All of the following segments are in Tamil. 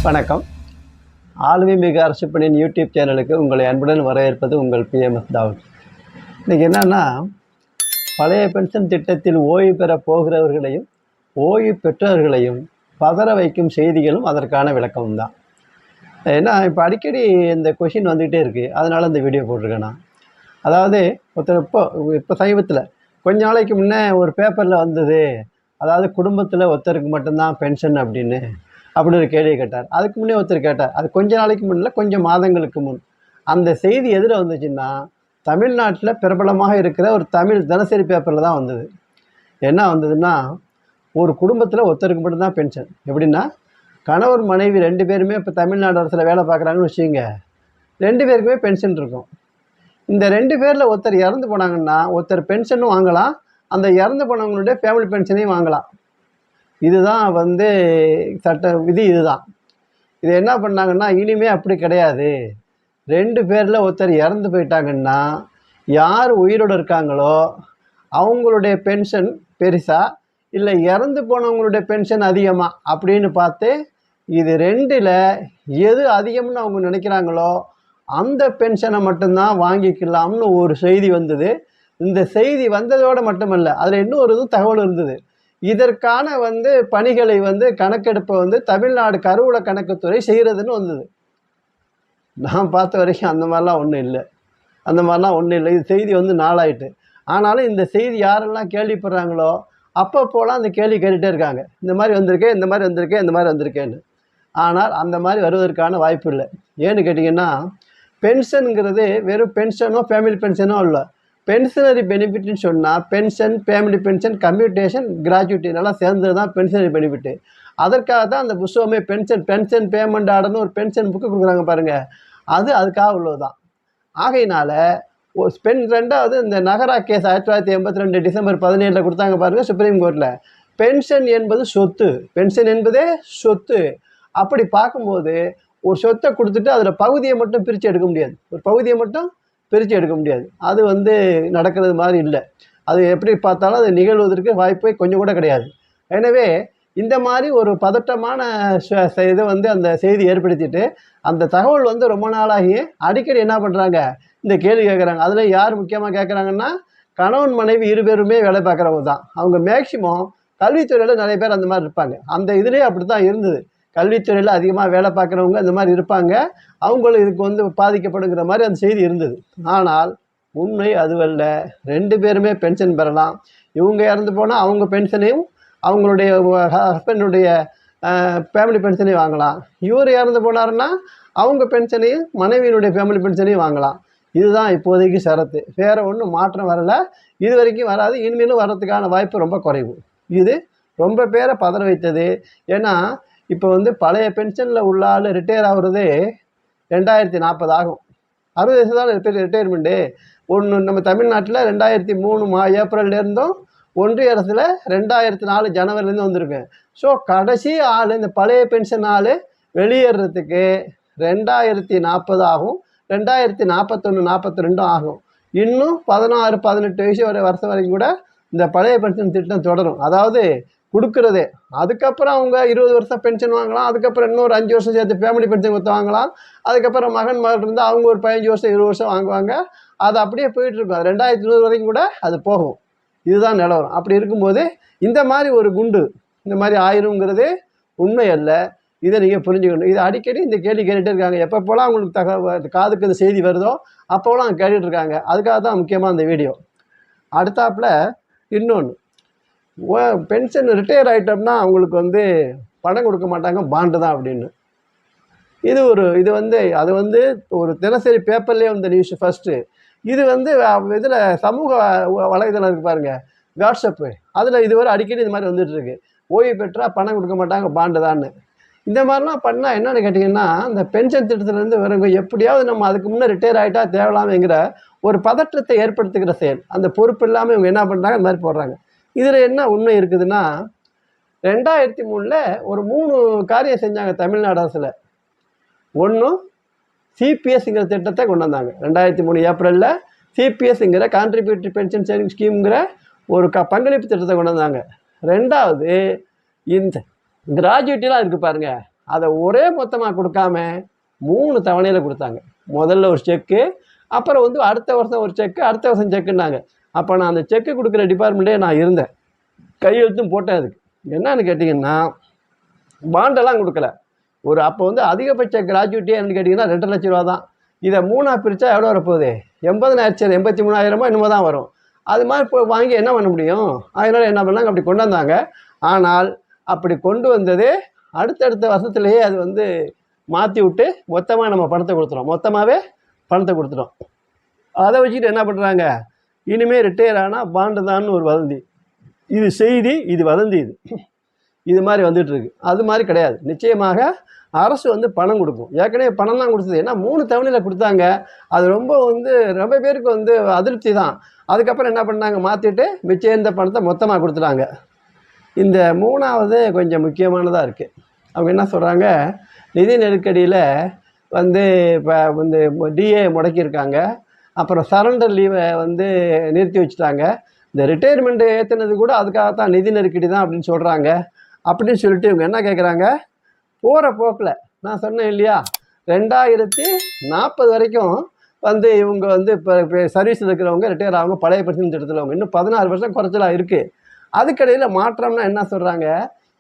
வணக்கம். ஆளுமைமிகு அரசு பணியின் யூடியூப் சேனலுக்கு உங்களை அன்புடன் வரவேற்பது உங்கள் பிஎம்எஸ் தாவூத். இன்றைக்கி என்னன்னா, பழைய பென்ஷன் திட்டத்தில் ஓய்வு பெற போகிறவர்களையும் ஓய்வு பெற்றவர்களையும் பதற வைக்கும் செய்திகளும் அதற்கான விளக்கமும் தான். ஏன்னா இப்போ அடிக்கடி இந்த கொஷின் வந்துக்கிட்டே இருக்குது, அதனால் இந்த வீடியோ போட்டிருக்கேன் நான். அதாவது ஒருத்தர் இப்போ சமீபத்தில் கொஞ்ச நாளைக்கு முன்னே ஒரு பேப்பரில் வந்தது, அதாவது குடும்பத்தில் ஒருத்தருக்கு மட்டும்தான் பென்ஷன் அப்படின்னு ஒரு கேள்வி கேட்டார். அதுக்கு முன்னே ஒருத்தர் கேட்டார், அது கொஞ்ச நாளைக்கு முன்னில் கொஞ்சம் மாதங்களுக்கு முன். அந்த செய்தி எதில் வந்துச்சுன்னா, தமிழ்நாட்டில் பிரபலமாக இருக்கிற ஒரு தமிழ் தினசரி பேப்பரில் தான் வந்தது. என்ன வந்ததுன்னா, ஒரு குடும்பத்தில் ஒருத்தருக்கு மட்டும்தான் பென்ஷன். எப்படின்னா, கணவர் மனைவி 2 பேருமே இப்போ தமிழ்நாடு அரசில் வேலை பார்க்குறாங்கன்னு வச்சுக்கோங்க, 2 பேருக்குமே பென்ஷன் இருக்கும். இந்த 2 பேரில் ஒருத்தர் இறந்து போனாங்கன்னா ஒருத்தர் பென்ஷனும் வாங்கலாம், அந்த இறந்து போனவங்களுடைய ஃபேமிலி பென்ஷனையும் வாங்கலாம். இதுதான் சட்ட விதி. இதுதான். இது என்ன பண்ணாங்கன்னா, இனிமேல் அப்படி கிடையாது. 2 பேரில் ஒருத்தர் இறந்து போயிட்டாங்கன்னா யார் உயிரோடு இருக்காங்களோ அவங்களுடைய பென்ஷன் பெருசா இல்லை இறந்து போனவங்களுடைய பென்ஷன் அதிகமாக அப்படின்னு பார்த்து, இது 2ல் எது அதிகம்னு அவங்க நினைக்கிறாங்களோ அந்த பென்ஷனை மட்டும்தான் வாங்கிக்கலாம்னு ஒரு செய்தி வந்தது. இந்த செய்தி வந்ததோடு மட்டுமல்ல, அதில் இன்னும் ஒரு தகவல் இருந்தது. இதற்கான பணிகளை கணக்கெடுப்பை தமிழ்நாடு கருவூல கணக்குத்துறை செய்கிறதுன்னு வந்தது. நான் பார்த்த வரைக்கும் அந்த மாதிரிலாம் ஒன்றும் இல்லை. இது செய்தி நாளாயிட்டு. ஆனாலும் இந்த செய்தி யாரெல்லாம் கேள்விப்படுறாங்களோ அப்பப்போலாம் அந்த கேள்வி கேட்டுகிட்டே இருக்காங்க, இந்த மாதிரி வந்திருக்கேன்னு. ஆனால் அந்த மாதிரி வருவதற்கான வாய்ப்பு இல்லை. ஏன்னு கேட்டிங்கன்னா, பென்ஷனுங்கிறது வெறும் பென்ஷனோ ஃபேமிலி பென்ஷனோ இல்லை. பென்ஷனரி பெனிஃபிட்னு சொன்னால் pension, family pension, commutation, gratuity எல்லாம் சேர்ந்தது தான் பென்ஷனரி பெனிஃபிட்டு. அதற்காக தான் அந்த புஸ்தகமே பென்ஷன் பேமெண்ட் ஆர்டர்னு ஒரு பென்ஷன் புக்கு கொடுக்குறாங்க பாருங்கள், அதுக்காக உள்ளது தான். ஆகையினால ரெண்டாவது இந்த நகரா கேஸ் 1982 டிசம்பர் 17 கொடுத்தாங்க பாருங்கள் சுப்ரீம் கோர்ட்டில். பென்ஷன் என்பது சொத்து, பென்ஷன் என்பதே சொத்து. அப்படி பார்க்கும்போது ஒரு சொத்தை கொடுத்துட்டு அதில் பகுதியை மட்டும் பிரித்து எடுக்க முடியாது, ஒரு பகுதியை மட்டும் பிரித்து எடுக்க முடியாது. அது நடக்கிறது மாதிரி இல்லை. அது எப்படி பார்த்தாலும் அது நிகழ்வதற்கு வாய்ப்பே கொஞ்சம் கூட கிடையாது. எனவே இந்த மாதிரி ஒரு பதட்டமான இதை அந்த செய்தி ஏற்படுத்திட்டு அந்த தகவல் ரொம்ப நாளாகி அடிக்கடி என்ன பண்ணுறாங்க, இந்த கேள்வி கேட்குறாங்க. அதில் யார் முக்கியமாக கேட்குறாங்கன்னா, கணவன் மனைவி 2 பேருமே வேலை பார்க்குறவங்க தான். அவங்க மேக்சிமம் கல்வித்துறையில் நிறைய பேர் அந்த மாதிரி இருப்பாங்க. அந்த இதுலேயே அப்படி தான் இருந்தது. கல்வித்துறையில் அதிகமாக வேலை பார்க்குறவங்க இந்த மாதிரி இருப்பாங்க, அவங்களும் இதுக்கு பாதிக்கப்படுங்கிற மாதிரி அந்த செய்தி இருந்தது. ஆனால் உண்மை அதுவல்ல. 2 பேருமே பென்ஷன் பெறலாம். இவங்க இறந்து போனால் அவங்க பென்ஷனையும் அவங்களுடைய ஹஸ்பண்டுடைய ஃபேமிலி பென்ஷனையும் வாங்கலாம். இவர் இறந்து போனாருன்னா அவங்க பென்ஷனையும் மனைவியினுடைய ஃபேமிலி பென்ஷனையும் வாங்கலாம். இதுதான் இப்போதைக்கு ஷரத்து. வேறு ஒன்றும் மாற்றம் வரலை, இது வரைக்கும் வராது, இனிமேலும் வர்றதுக்கான வாய்ப்பு ரொம்ப குறைவு. இது ரொம்ப பேரை பதற வைத்தது. ஏன்னா இப்போ பழைய பென்ஷனில் உள்ள ஆள் ரிட்டையர் ஆகுறது 2040 ஆகும். 60 வயசு தான் ரிட்டையர்மெண்ட்டு. நம்ம தமிழ்நாட்டில் 2003 ஏப்ரல்லேருந்தும் ஒன்றிய அரசில் 2004 ஜனவரிலேருந்து வந்திருக்கு. ஸோ கடைசி ஆள் இந்த பழைய பென்ஷன் ஆள் வெளியேறதுக்கு 2040 ஆகும், 2041, 42 ஆகும். இன்னும் 16, 18 வயசு வருஷம் வரைக்கும் கூட இந்த பழைய பென்ஷன் திட்டம் தொடரும். அதாவது கொடுக்குறதே. அதுக்கப்புறம் அவங்க 20 வருஷம் பென்ஷன் வாங்கலாம், அதுக்கப்புறம் இன்னொரு 5 வருஷம் சேர்த்து ஃபேமிலி பென்ஷன் கொடுத்து வாங்கலாம், அதுக்கப்புறம் மகன் இருந்தால் அவங்க ஒரு 15 வருஷம் 20 வருஷம் வாங்குவாங்க. அது அப்படியே போயிட்டுருக்கும். 2020 வரைக்கும் கூட அது போகும். இதுதான் நிலவரம். அப்படி இருக்கும்போது இந்த மாதிரி ஒரு குண்டு இந்த மாதிரி ஆயிருங்கிறது உண்மை அல்ல. இதை நீங்கள் புரிஞ்சுக்கணும். இது அடிக்கடி இந்த கேள்வி கேட்டுகிட்டே இருக்காங்க. எப்பப்போலாம் அவங்களுக்கு காதுக்கு இந்த செய்தி வருதோ அப்போலாம் கேட்டுட்ருக்காங்க. அதுக்காக தான் முக்கியமாக இந்த வீடியோ. அடுத்தாப்பில் இன்னொன்று, பென்ஷன் ரிட்டையர் ஆகிட்டோம்னா அவங்களுக்கு பணம் கொடுக்க மாட்டாங்க, பாண்டு தான் அப்படின்னு. இது அது ஒரு தினசரி பேப்பர்லேயே நியூஸ் ஃபஸ்ட்டு. இது இதில் சமூக வலைதளம் இருக்குது பாருங்கள், வாட்ஸ்அப்பு, அதில் இதுவரை அடிக்கடி இது மாதிரி வந்துட்டுருக்கு. ஓய்வு பெற்றால் பணம் கொடுக்க மாட்டாங்க, பாண்டு தான்னு. இந்த மாதிரிலாம் பண்ணால் என்னென்னு கேட்டிங்கன்னா, இந்த பென்ஷன் திட்டத்துலேருந்து வரவங்க எப்படியாவது நம்ம அதுக்கு முன்னே ரிட்டையர் ஆகிட்டா தேவலாமேங்கிற ஒரு பதற்றத்தை ஏற்படுத்துகிற செயல். அந்த பொறுப்பு இல்லாமல் இவங்க என்ன பண்ணுறாங்க, இந்த மாதிரி போடுறாங்க. இதில் என்ன உண்மை இருக்குதுன்னா, 2003 ஒரு 3 காரியம் செஞ்சாங்க தமிழ்நாடு அரசில். ஒன்று, சிபிஎஸ்ங்கிற திட்டத்தை கொண்டு வந்தாங்க. 2003 ஏப்ரலில் சிபிஎஸ்ங்கிற கான்ட்ரிபியூட்டரி பென்ஷன் சேவிங் ஸ்கீம்ங்கிற ஒரு பங்களிப்பு திட்டத்தை கொண்டு வந்தாங்க. 2வது, இந்த கிராஜுவிட்டிலாம் இருக்குது பாருங்கள், அதை ஒரே மொத்தமாக கொடுக்காம 3 தவணையில் கொடுத்தாங்க. முதல்ல ஒரு செக்கு, அப்புறம் வந்து அடுத்த வருஷம் ஒரு செக்கு, அடுத்த வருஷம் செக்குன்னாங்க. அப்போ நான் அந்த செக்கு கொடுக்குற டிபார்ட்மெண்ட்டே நான் இருந்தேன், கையெழுத்தும் போட்டேன். அதுக்கு என்னன்னு கேட்டிங்கன்னா, பாண்டெல்லாம் கொடுக்கல. ஒரு அப்போ வந்து அதிகபட்ச கிராஜுவிட்டியே என்னன்னு கேட்டிங்கன்னா 2 லட்ச ரூபா தான். இதை 3ஆக பிரித்தா எவ்வளோ வரப்போகுது? 80,000 83,000 என்னமோ தான் வரும். அது மாதிரி இப்போ வாங்கி என்ன பண்ண முடியும்? அதனால் என்ன பண்ணாங்க, அப்படி கொண்டு வந்தாங்க. ஆனால் அப்படி கொண்டு வந்தது அடுத்தடுத்த வருஷத்துலேயே அது வந்து மாற்றி விட்டு மொத்தமாக நம்ம பணத்தை கொடுத்துட்டோம். மொத்தமாகவே பணத்தை கொடுத்துட்டோம். அதை வச்சுக்கிட்டு என்ன பண்ணுறாங்க, இனிமேல் ரிட்டையர் ஆனால் பாண்டு தான்னு ஒரு வதந்தி. இது செய்தி, இது வதந்தி. இது மாதிரி வந்துட்டுருக்கு. அது மாதிரி கிடையாது. நிச்சயமாக அரசு வந்து பணம் கொடுக்கும். ஏற்கனவே பணம் தான் கொடுத்தது. ஏன்னா 3 தவணையில் கொடுத்தாங்க. அது ரொம்ப பேருக்கு வந்து அதிருப்தி தான். அதுக்கப்புறம் என்ன பண்ணாங்க, மாற்றிட்டு மிச்சம் இந்த பணத்தை மொத்தமாக கொடுத்துட்டாங்க. இந்த 3வது கொஞ்சம் முக்கியமானதாக இருக்குது. அவங்க என்ன சொல்கிறாங்க, நிதி நெருக்கடியில் வந்து இப்போ வந்து டிஏ முடக்கியிருக்காங்க, அப்புறம் சரண்டர் லீவை வந்து நிறுத்தி வச்சுட்டாங்க. இந்த ரிட்டையர்மெண்ட்டு ஏற்றுனது கூட அதுக்காகத்தான், நிதி நெருக்கடி தான் அப்படின்னு சொல்கிறாங்க. அப்படின்னு சொல்லிட்டு இவங்க என்ன கேட்குறாங்க, போகிற போக்கில் நான் சொன்னேன் இல்லையா, 2040 வரைக்கும் வந்து இவங்க வந்து இப்போ சர்வீஸில் இருக்கிறவங்க ரிட்டையர் ஆகும், பழைய பென்ஷன் திட்டத்தில் இன்னும் 16 வருஷம் குறைச்சலாக இருக்குது. அதுக்கடையில் மாற்றம்னா என்ன சொல்கிறாங்க,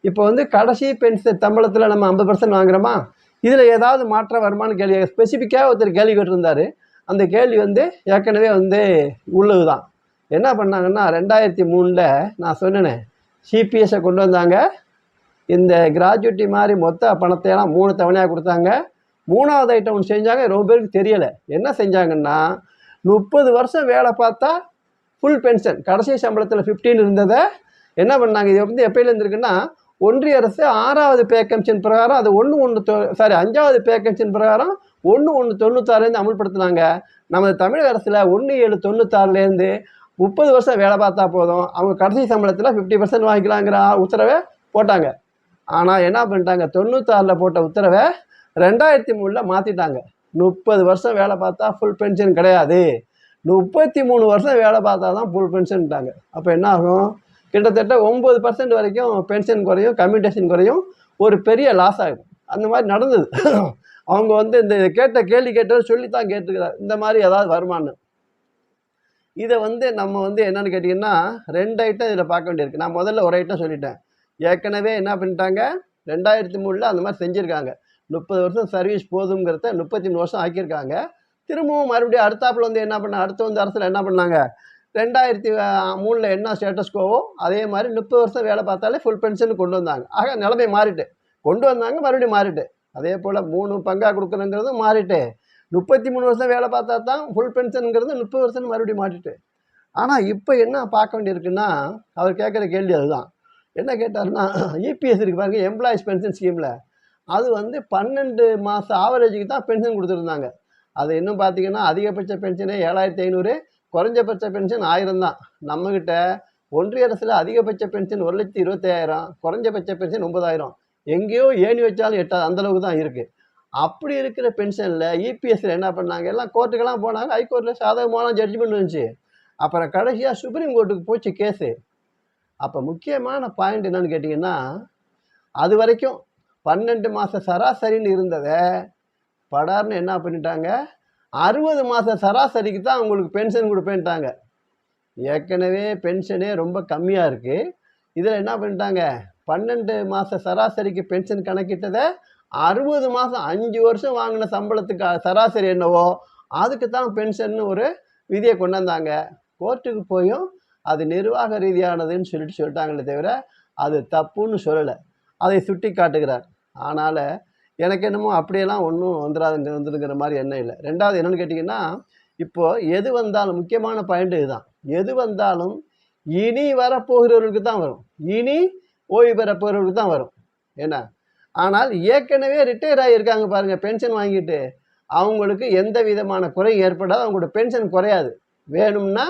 இப்போ வந்து கடைசி பென்ஷன் சம்பளத்தில் நம்ம 50% வாங்குகிறோமா, இதில் ஏதாவது மாற்றம் வருமானு கேள்வி ஸ்பெசிஃபிக்காக ஒருத்தர் கேள்வி கேட்டிருந்தார். அந்த கேள்வி வந்து ஏற்கனவே வந்து உள்ளது தான். என்ன பண்ணாங்கன்னா 2003 நான் சொன்னேனே, சிபிஎஸ்ஸை கொண்டு வந்தாங்க. இந்த கிராஜுவிட்டி மாதிரி மொத்த பணத்தையெல்லாம் 3 தவணையாக கொடுத்தாங்க. 3வது ஐட்டம் ஒன்று செஞ்சாங்க, ரொம்ப பேருக்கு தெரியலை. என்ன செஞ்சாங்கன்னா, 30 வருஷம் வேலை பார்த்தா ஃபுல் பென்ஷன், கடைசி சம்பளத்தில் 15 இருந்ததை என்ன பண்ணாங்க, இது வந்து எப்போயிலேருந்து இருக்குன்னா, ஒன்றிய அரசு 6வது பே கமிஷன் பிரகாரம் அது 5வது பே கமிஷன் பிரகாரம் 1/1/96 அமல்படுத்தினாங்க. நமது தமிழக அரசில் 1/7/96 30 வருஷம் வேலை பார்த்தா போதும், அவங்க கடைசி சம்பளத்தில் 50% வாங்கிக்கலாங்கிற உத்தரவை போட்டாங்க. ஆனால் என்ன பண்ணிட்டாங்க, 96 போட்ட உத்தரவை 2003 மாற்றிட்டாங்க. 30 வருஷம் வேலை பார்த்தா ஃபுல் பென்ஷன் கிடையாது, 33 வருஷம் வேலை பார்த்தா தான் ஃபுல் பென்ஷன்ட்டாங்க. அப்போ என்ன ஆகும், கிட்டத்தட்ட 9% வரைக்கும் பென்ஷன் குறையும், கம்யூட்டேஷன் குறையும், ஒரு பெரிய லாஸ் ஆகும். அந்த மாதிரி நடந்தது. அவங்க வந்து இந்த கேள்வி கேட்டது சொல்லித்தான் கேட்டுக்கிறார், இந்த மாதிரி ஏதாவது வருமானு. இதை வந்து நம்ம வந்து என்னென்னு கேட்டிங்கன்னா 2 ஐட்டம் இதில் பார்க்க வேண்டியிருக்கு. நான் முதல்ல ஒரு ஐட்டம் சொல்லிட்டேன். ஏற்கனவே என்ன பண்ணிட்டாங்க, 2003 அந்த மாதிரி செஞ்சுருக்காங்க. 30 வருஷம் சர்வீஸ் போதுங்கிறத 33 வருஷம் ஆக்கியிருக்காங்க. திரும்பவும் மறுபடியும் அடுத்தாப்பில் வந்து என்ன பண்ணாங்க, அடுத்து வந்து அரசில் என்ன பண்ணாங்க, 2003 என்ன ஸ்டேட்டஸ் கோவோ அதே மாதிரி 30 வருஷம் வேலை பார்த்தாலே ஃபுல் பென்ஷன் கொண்டு வந்தாங்க. ஆக நிலைமை மாறிட்டு கொண்டு வந்தாங்க, மறுபடியும் மாறிட்டு. அதே போல் 3 பங்காக கொடுக்குறங்கிறதும் மாறிட்டு, 33 வருஷம் வேலை பார்த்தா தான் ஃபுல் பென்ஷனுங்கிறது 30 வருஷம் மறுபடியும் மாறிட்டு. ஆனால் இப்போ என்ன பார்க்க வேண்டியிருக்குன்னா, அவர் கேட்குற கேள்வி அதுதான். என்ன கேட்டாருன்னா, இபிஎஸ் இருக்கு பாருங்க, எம்ப்ளாயிஸ் பென்ஷன் ஸ்கீமில் அது வந்து 12 மாத ஆவரேஜுக்கு தான் பென்ஷன் கொடுத்துருந்தாங்க. அது இன்னும் பார்த்தீங்கன்னா அதிகபட்ச பென்ஷனே 7,500, குறைஞ்சபட்ச பென்ஷன் 1000 தான். நம்மக்கிட்ட ஒன்றிய அரசில் அதிகபட்ச பென்ஷன் 1,25,000, குறைஞ்சபட்ச பென்ஷன் 9,000. எங்கேயோ ஏணி வச்சாலும் எட்டாது, அந்தளவுக்கு தான் இருக்குது. அப்படி இருக்கிற பென்ஷனில் இபிஎஸ்சில் என்ன பண்ணாங்க, எல்லாம் கோர்ட்டுக்கெல்லாம் போனாங்க. ஹைகோர்ட்டில் சாதகமான ஜட்ஜ்மெண்ட் வந்துச்சு. அப்புறம் கடைசியாக சுப்ரீம் கோர்ட்டுக்கு போச்சு கேஸு. அப்போ முக்கியமான பாயிண்ட் என்னன்னு கேட்டிங்கன்னா, அது வரைக்கும் 12 மாத சராசரின்னு இருந்ததை படார்னு என்ன பண்ணிட்டாங்க, 60 மாத சராசரிக்கு தான் உங்களுக்கு பென்ஷன் கொடுப்பேன்ட்டாங்க. ஏற்கனவே பென்ஷனே ரொம்ப கம்மியாக இருக்குது. இதில் என்ன பண்ணிட்டாங்க, 12 மாத சராசரிக்கு பென்ஷன் கணக்கிட்டதை 60 மாதம் 5 வருஷம் வாங்கின சம்பளத்துக்கு சராசரி என்னவோ அதுக்கு தான் பென்ஷன் ஒரு விதியை கொண்டு வந்தாங்க. கோர்ட்டுக்கு போயும் அது நிர்வாக ரீதியானதுன்னு சொல்லிட்டாங்களே தவிர அது தப்புன்னு சொல்லலை. அதை சுட்டி காட்டுகிறார். ஆனால் எனக்கு என்னமோ அப்படியெல்லாம் ஒன்றும் வந்துடுங்கிற மாதிரி எண்ணம் இல்லை. 2வது என்னென்னு கேட்டிங்கன்னா, இப்போது எது வந்தாலும் முக்கியமான பாயிண்ட் இதுதான், எது வந்தாலும் இனி வரப்போகிறவர்களுக்கு தான் வரும், இனி ஓய்வு பெறப்போகிறவர்களுக்கு தான் வரும். ஏன்னா ஆனால் ஏற்கனவே ரிட்டையர் ஆகியிருக்காங்க பாருங்கள், பென்ஷன் வாங்கிட்டு, அவங்களுக்கு எந்த விதமான குறையும் ஏற்படாது, அவங்களோட பென்ஷன் குறையாது. வேணும்னா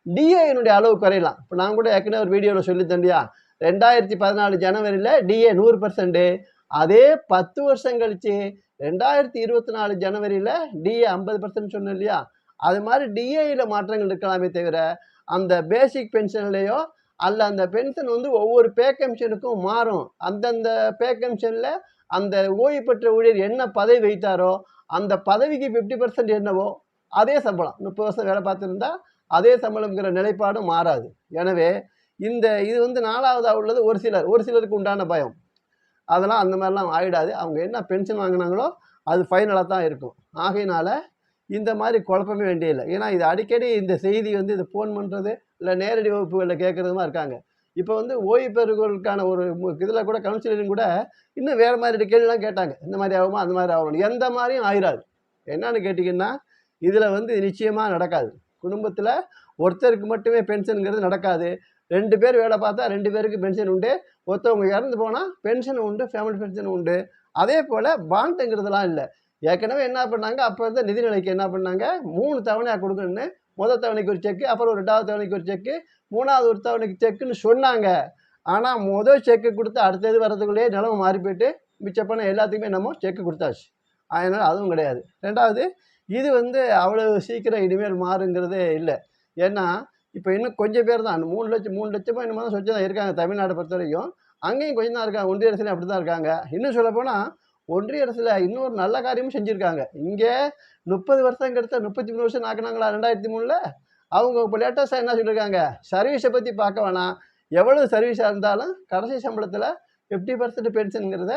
டிஏனுடைய அளவு குறையலாம். இப்போ நான் கூட ஏற்கனவே ஒரு வீடியோவில் சொல்லித்தேன் இல்லையா, 2014 ஜனவரியில் டிஏ 100%, அதே 10 வருஷம் கழித்து 2024 ஜனவரியில் டிஏ 50% சொன்னேன் இல்லையா. அது மாதிரி டிஏயில் மாற்றங்கள் இருக்கலாமே தவிர அந்த பேசிக் பென்ஷன்லேயோ அல்ல, அந்த பென்ஷன் வந்து ஒவ்வொரு பே கமிஷனுக்கும் மாறும். அந்தந்த பே கமிஷனில் அந்த ஓய்வு பெற்ற ஊழியர் என்ன பதவி வைத்தாரோ அந்த பதவிக்கு 50% என்னவோ அதே சம்பளம். 30 வருஷம் வேலை பார்த்துருந்தா அதே சம்பளம்ங்கிற நிலைப்பாடும் மாறாது. எனவே இது வந்து 4வதா உள்ளது ஒரு சிலருக்கு உண்டான பயம். அதெல்லாம் அந்த மாதிரிலாம் ஆகிடாது. அவங்க என்ன பென்ஷன் வாங்கினாங்களோ அது ஃபைனலாக தான் இருக்கும். ஆகையினால இந்த மாதிரி குழப்பமே வேண்டியதில்லை. ஏன்னா இது அடிக்கடி இந்த செய்தி வந்து இது ஃபோன் பண்ணுறது இல்லை நேரடி வகுப்புகளில் கேட்குறதுமா இருக்காங்க. இப்போ வந்து ஓய்வு பெறுவதற்கான ஒரு இதில் கூட கவுன்சிலிங் கூட இன்னும் வேறு மாதிரி கேள்விலாம் கேட்டாங்க. இந்த மாதிரி ஆகுமா அந்த மாதிரி ஆகணும், எந்த மாதிரியும் ஆயிராது. என்னன்னு கேட்டிங்கன்னா இதில் வந்து நிச்சயமாக நடக்காது. குடும்பத்தில் ஒருத்தருக்கு மட்டுமே பென்ஷனுங்கிறது நடக்காது. 2 பேர் வேலை பார்த்தா 2 பேருக்கு பென்ஷன் உண்டு. ஒருத்தவங்க இறந்து போனால் பென்ஷன் உண்டு, ஃபேமிலி பென்ஷன் உண்டு. அதே போல் பாண்டுங்கிறதுலாம் இல்லை. ஏற்கனவே என்ன பண்ணாங்க, அப்போ இருந்த நிதிநிலைக்கு என்ன பண்ணாங்க, 3 தவணையாக கொடுக்கணுன்னு முதல் தவணைக்கு ஒரு செக்கு, அப்புறம் 2வது தவணைக்கு ஒரு செக்கு, 3வது ஒரு தவணைக்கு செக்குன்னு சொன்னாங்க. ஆனால் முதல் செக்கு கொடுத்து அடுத்தது வர்றதுக்குள்ளேயே நிலமை மாறி போயிட்டு மிச்ச பணம் எல்லாத்துக்குமே நம்ம செக்கு கொடுத்தாச்சு. அதனால் அதுவும் கிடையாது. 2வது இது வந்து அவ்வளோ சீக்கிரம் இனிமேல் மாறுங்கிறதே இல்லை. ஏன்னா இப்போ இன்னும் கொஞ்சம் பேர் தான் 3 லட்சமோ என்னமோ தான் சொச்சு தான் இருக்காங்க தமிழ்நாட்டை பொறுத்த வரைக்கும். அங்கேயும் கொஞ்சம் தான் இருக்காங்க. ஒன்றிய அரசுலையும் அப்படி தான் இருக்காங்க. இன்னும் சொல்லப்போனால் ஒன்றிய அரசில் இன்னொரு நல்ல காரியமும் செஞ்சுருக்காங்க. இங்கே 30 வருஷம் கிட்ட 33 வருஷம் ஆக்குனாங்களா 2003ல். அவங்க இப்போ லேட்டஸ்ட்டாக என்ன சொல்லியிருக்காங்க, சர்வீஸை பற்றி பார்க்க வேணாம், எவ்வளோ சர்வீஸாக இருந்தாலும் கடைசி சம்பளத்தில் 50% பென்ஷனுங்கிறத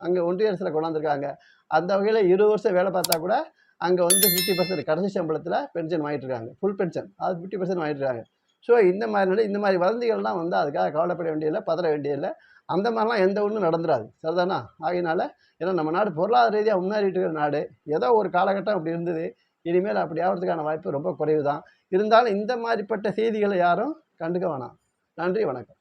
அங்கே ஒன்றிய அரசில் கொண்டாந்துருக்காங்க. அந்த வகையில் 20 வருஷம் வேலை பார்த்தா கூட அங்கே வந்து 50% கடைசி சம்பளத்தில் பென்ஷன் வாங்கிட்டு இருக்காங்க. ஃபுல் பென்ஷன் அது 50% வாங்கிட்டு இருக்காங்க. ஸோ இந்த மாதிரி வதந்திகள்லாம் வந்து அதுக்காக கவலைப்பட வேண்டியதில்லை, பதற வேண்டியதில்லை. அந்த மாதிரிலாம் எந்த ஒன்றும் நடந்துடாது. சரிதானா? ஆகையினால ஏன்னா நம்ம நாடு பொருளாதார ரீதியாக முன்னேறிட்டு இருக்கிற நாடு. ஏதோ ஒரு காலகட்டம் அப்படி இருந்தது. இனிமேல் அப்படி ஆகிறதுக்கான வாய்ப்பு ரொம்ப குறைவு தான். இருந்தாலும் இந்த மாதிரிப்பட்ட செய்திகளை யாரும் கண்டுக்க வேணாம். நன்றி, வணக்கம்.